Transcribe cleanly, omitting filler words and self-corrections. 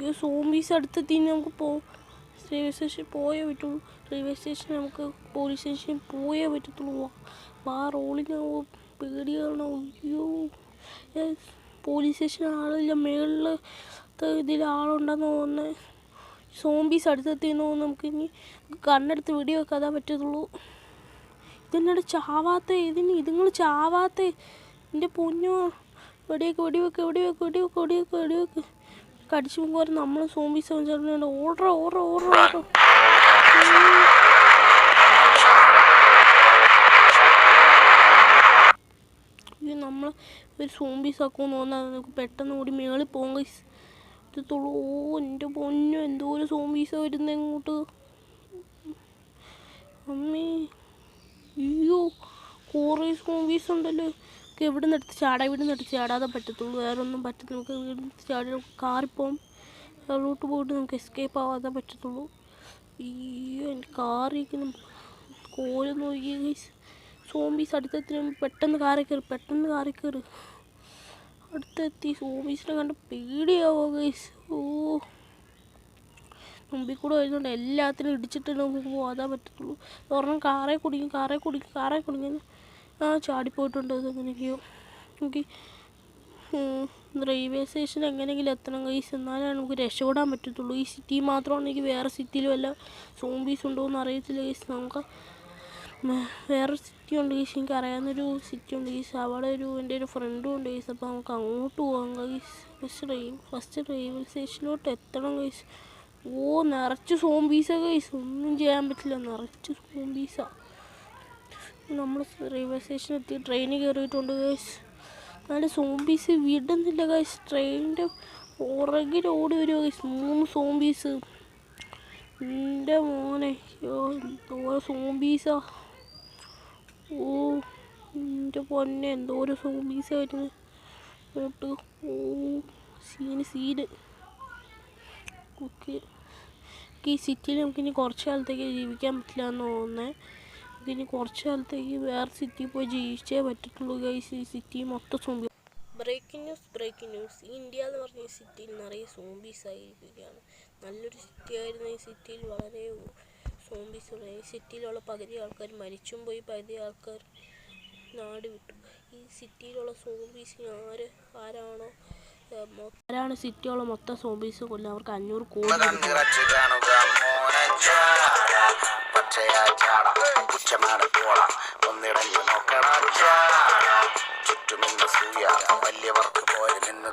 ഈ സോംബീസ് അടുത്തെത്തി നമുക്ക് റെയിൽവേ സ്റ്റേഷൻ പോയേ പറ്റുള്ളൂ. റെയിൽവേ സ്റ്റേഷൻ നമുക്ക് പോലീസ് സ്റ്റേഷൻ പോയേ പറ്റത്തുള്ളൂ. ആ റോളിനാവോ പേടിയാണോ? അയ്യോ, പോലീസ് സ്റ്റേഷൻ ആളില്ല, മേളിലത്തെ ഇതിൽ ആളുണ്ടെന്ന് തോന്നുന്നത്. സോംബീസ് അടുത്തെത്തിയെന്ന് തോന്നുന്നു. നമുക്കിനി കണ്ണെടുത്ത് വെടി വെക്കാതെ പറ്റത്തുള്ളൂ. ഇതെന്നോട് ചാവാത്തേ, ഇതുങ്ങൾ ചാവാത്തേ, എൻ്റെ പൊന്നോ. വെടിവെക്ക് കടിച്ചു പോകുമ്പോൾ നമ്മൾ സോംബീസ് ഓർഡർ. നമ്മൾ ഒരു സോംബീസ് ആക്കുമെന്ന് തോന്നാതെ നമുക്ക് പെട്ടെന്ന് കൂടി മേളിൽ പോകും. ഓ എൻ്റെ പൊന്നോ, എന്തോ ഒരു സോംബീസ് വരുന്നത് ഇങ്ങോട്ട്. അമ്മേ, അയ്യോ, കുറേ സോംബീസ് ഉണ്ടല്ലോ. ഇവിടെ നിന്ന് എടുത്ത് ചാടാതെ പറ്റത്തുള്ളൂ. വേറെ ഒന്നും പറ്റത്തില്ല. നമുക്ക് ഇവിടെ നിന്ന് ചാടി കാറിപ്പോവും. അതിലോട്ട് പോയിട്ട് നമുക്ക് എസ്കേപ്പ് ആവാതെ പറ്റത്തുള്ളൂ. അയ്യോ, എൻ്റെ കാറിരിക്കുന്നു. കോലം നോക്കിയ ഗൈസ്. സോംബീസ് അടുത്തെത്തി. പെട്ടെന്ന് കാറിൽ കയറി. അടുത്തെത്തി. സോംബീസിനെ കണ്ട് പേടിയാവോ ഗൈസ്. ഓ, മുമ്പിൽ കൂടെ വരുന്നുണ്ട്. എല്ലാത്തിനും ഇടിച്ചിട്ട് നമുക്ക് പോകാതെ പറ്റത്തുള്ളൂ. ഒരെണ്ണം കാറേ കുടുങ്ങി ചാടിപ്പോയിട്ടുണ്ട്. അതെങ്ങനെയൊക്കെയോ. എനിക്ക് റെയിൽവേ സ്റ്റേഷൻ എങ്ങനെയെങ്കിലും എത്തണം ഗൈസ്. എന്നാലാണ് നമുക്ക് രക്ഷപ്പെടാൻ പറ്റത്തുള്ളൂ. ഈ സിറ്റി മാത്രമാണ്. എനിക്ക് വേറെ സിറ്റിയിൽ വല്ല സോംബീസ് ഉണ്ടോ എന്ന് അറിയത്തില്ല ഗൈസ്. നമുക്ക് വേറൊരു സിറ്റി ഉണ്ട് ഗൈസ്, എനിക്ക് അറിയാവുന്നൊരു സിറ്റി ഉണ്ട് ഗൈസ്. അവിടെ എൻ്റെ ഒരു ഫ്രണ്ടും ഉണ്ട് ഗൈസ്. അപ്പോൾ നമുക്ക് അങ്ങോട്ട് പോകാം ഗൈസ്. ഫസ്റ്റ് റെയിൽവേ സ്റ്റേഷനിലോട്ട് എത്തണം ഗൈസ്. ഓ, നിറച്ച് സോംബീസാ ഗൈസ്. ഒന്നും ചെയ്യാൻ പറ്റില്ല, നിറച്ച് സോംബീസാ. നമ്മൾ റെയിൽവേ സ്റ്റേഷനിൽ എത്തി. ട്രെയിനിൽ കയറിയിട്ടുണ്ട് ഗൈസ്. എന്നാലും സോംബീസ് വിടുന്നില്ല ഗൈസ്. ട്രെയിനിൻ്റെ പുറകിൽ ഓടി വരുമോ ഗൈസ്. 3 സോംബീസ്. എൻ്റെ മോനെ, എന്തോ സോംബീസാ. ഓ, എൻ്റെ പൊന്നെ, എന്തോ ഒരു സോംബീസാ വരുന്നത് കേട്ട്. ഓ, സീന്. ഓക്കെ, ഈ സിറ്റിയിൽ നമുക്കിനി കുറച്ച് കാലത്തേക്ക് ജീവിക്കാൻ പറ്റില്ല എന്ന് തോന്നുന്നത്. നമുക്കിനി കുറച്ച് കാലത്തേക്ക് വേറെ സിറ്റിയിൽ പോയി ജീവിച്ചേ പറ്റത്തുള്ളൂ ഗൈസ്. ഈ സിറ്റി മൊത്തം സോംബി. Breaking news. ഈ ഇന്ത്യ എന്ന് പറഞ്ഞ ഈ സിറ്റിയിൽ നിറയെ സോംബീസ് ആയിരിക്കുകയാണ്. നല്ലൊരു സിറ്റി ആയിരുന്നു. ഈ സിറ്റിയിൽ വളരെ സോംബീസ് ഉണ്ട്. ഈ സിറ്റിയിലുള്ള പകുതി ആൾക്കാർ മരിച്ചും പോയി, പകുതി ആൾക്കാർ നാട് വിട്ടു. ഈ സിറ്റിയിലുള്ള സോംബീസ് ആരാണ് സിറ്റിയുള്ള മൊത്തം സോംബീസ് കൊല്ലുക? അവർക്ക് 500 കോടി ചുറ്റുമിന്ന സൂയ വലിയവർക്ക് പോലെ നിന്ന്